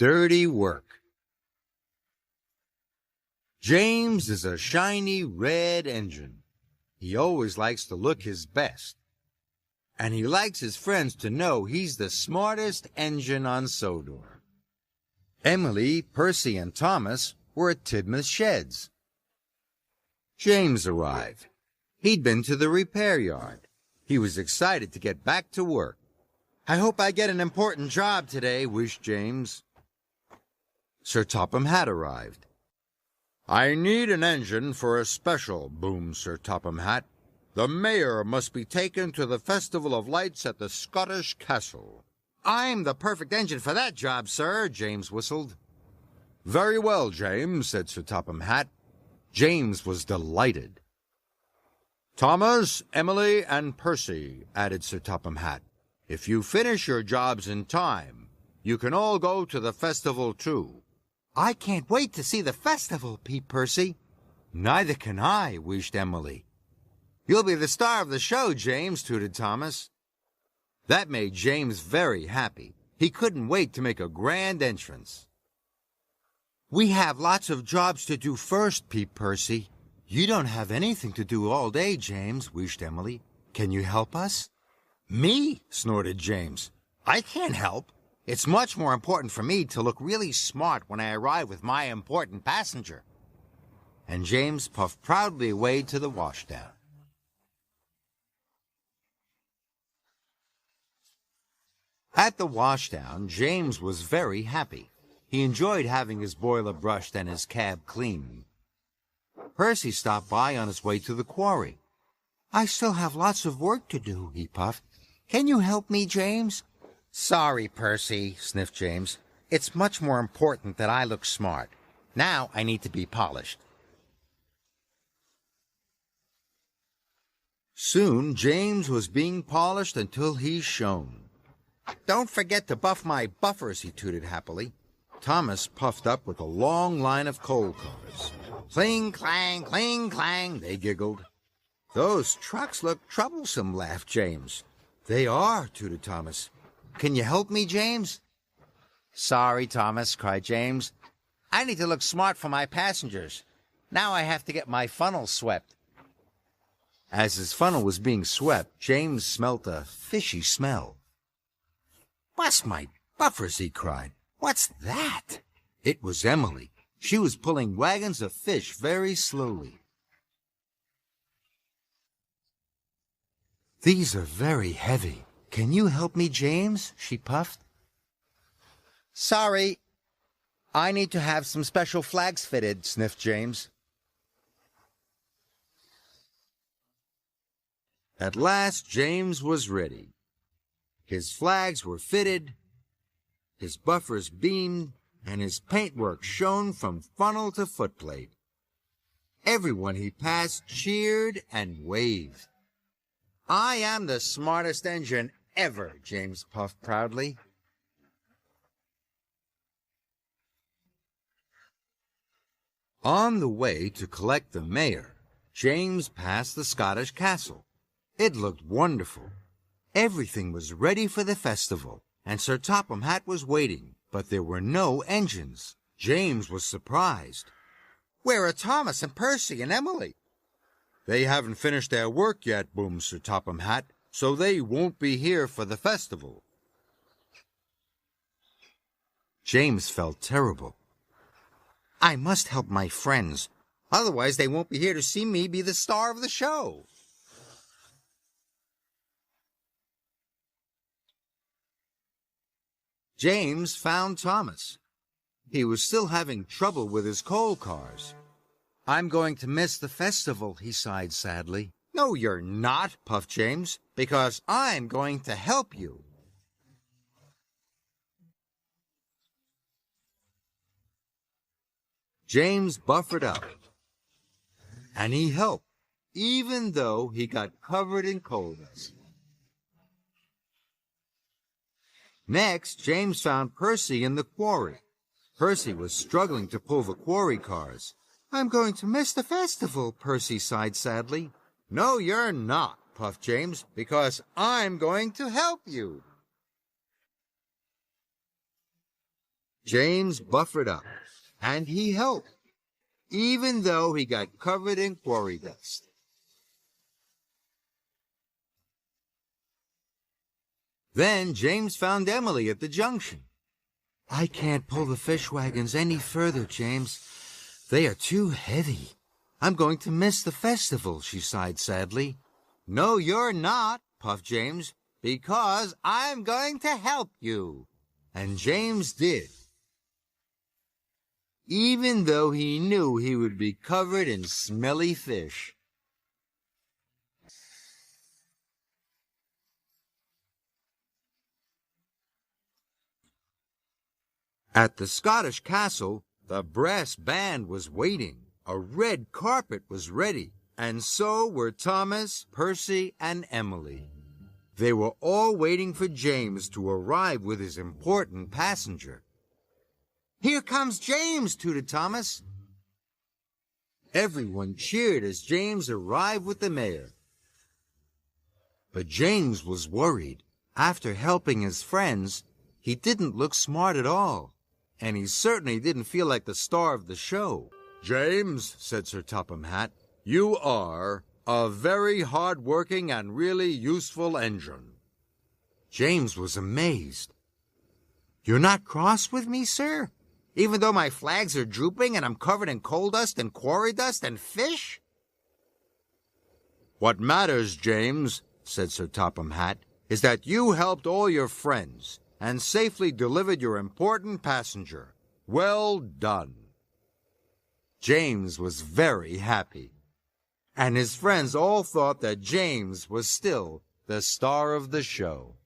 Dirty work. James is a shiny red engine. He always likes to look his best. And he likes his friends to know he's the smartest engine on Sodor. Emily, Percy, and Thomas were at Tidmouth Sheds. James arrived. He'd been to the repair yard. He was excited to get back to work. "I hope I get an important job today," wished James. Sir Topham Hatt arrived. "I need an engine for a special," boomed Sir Topham Hatt. "The mayor must be taken to the Festival of Lights at the Scottish Castle." "I'm the perfect engine for that job, sir," James whistled. "Very well, James," said Sir Topham Hatt. James was delighted. "Thomas, Emily, and Percy," added Sir Topham Hatt. "If you finish your jobs in time, you can all go to the festival too." "I can't wait to see the festival," peeped Percy. "Neither can I," wished Emily. "You'll be the star of the show, James," tooted Thomas. That made James very happy. He couldn't wait to make a grand entrance. "We have lots of jobs to do first," peeped Percy. "You don't have anything to do all day, James," wished Emily. "Can you help us?" "Me?" snorted James. "I can't help. It's much more important for me to look really smart when I arrive with my important passenger." And James puffed proudly away to the washdown. At the washdown, James was very happy. He enjoyed having his boiler brushed and his cab cleaned. Percy stopped by on his way to the quarry. "I still have lots of work to do," he puffed. "Can you help me, James?" "Sorry, Percy," sniffed James. "It's much more important that I look smart. Now I need to be polished." Soon James was being polished until he shone. "Don't forget to buff my buffers," he tooted happily. Thomas puffed up with a long line of coal cars. "Cling, clang, they giggled. "Those trucks look troublesome," laughed James. "They are," tooted Thomas. "Can you help me, James?" "Sorry, Thomas," cried James. "I need to look smart for my passengers. Now I have to get my funnel swept." As his funnel was being swept, James smelt a fishy smell. "Bless my buffers," he cried. "What's that?" It was Emily. She was pulling wagons of fish very slowly. "These are very heavy. Can you help me, James?" she puffed. "Sorry. I need to have some special flags fitted," sniffed James. At last, James was ready. His flags were fitted, his buffers beamed, and his paintwork shone from funnel to footplate. Everyone he passed cheered and waved. "I am the smartest engine ever," James puffed proudly. On the way to collect the mayor, James passed the Scottish Castle. It looked wonderful. Everything was ready for the festival, and Sir Topham Hatt was waiting, but there were no engines. James was surprised. "Where are Thomas and Percy and Emily?" "They haven't finished their work yet," boomed Sir Topham Hatt, "so they won't be here for the festival." James felt terrible. "I must help my friends. Otherwise they won't be here to see me be the star of the show." James found Thomas. He was still having trouble with his coal cars. "I'm going to miss the festival," he sighed sadly. "No, you're not," puffed James, "because I'm going to help you." James buffered up, and he helped, even though he got covered in coal dust. Next, James found Percy in the quarry. Percy was struggling to pull the quarry cars. "I'm going to miss the festival," Percy sighed sadly. "No, you're not," puffed James, "because I'm going to help you." James buffered up, and he helped, even though he got covered in quarry dust. Then James found Emily at the junction. "I can't pull the fish wagons any further, James. They are too heavy. I'm going to miss the festival," she sighed sadly. "No, you're not," puffed James, "because I'm going to help you." And James did, even though he knew he would be covered in smelly fish. At the Scottish castle, the brass band was waiting. A red carpet was ready, and so were Thomas, Percy, and Emily. They were all waiting for James to arrive with his important passenger. "Here comes James," tooted Thomas. Everyone cheered as James arrived with the mayor. But James was worried. After helping his friends, he didn't look smart at all, and he certainly didn't feel like the star of the show. "James," said Sir Topham Hatt, "you are a very hard-working and really useful engine." James was amazed. "You're not cross with me, sir? Even though my flags are drooping and I'm covered in coal dust and quarry dust and fish?" "What matters, James," said Sir Topham Hatt, "is that you helped all your friends and safely delivered your important passenger. Well done." James was very happy, and his friends all thought that James was still the star of the show.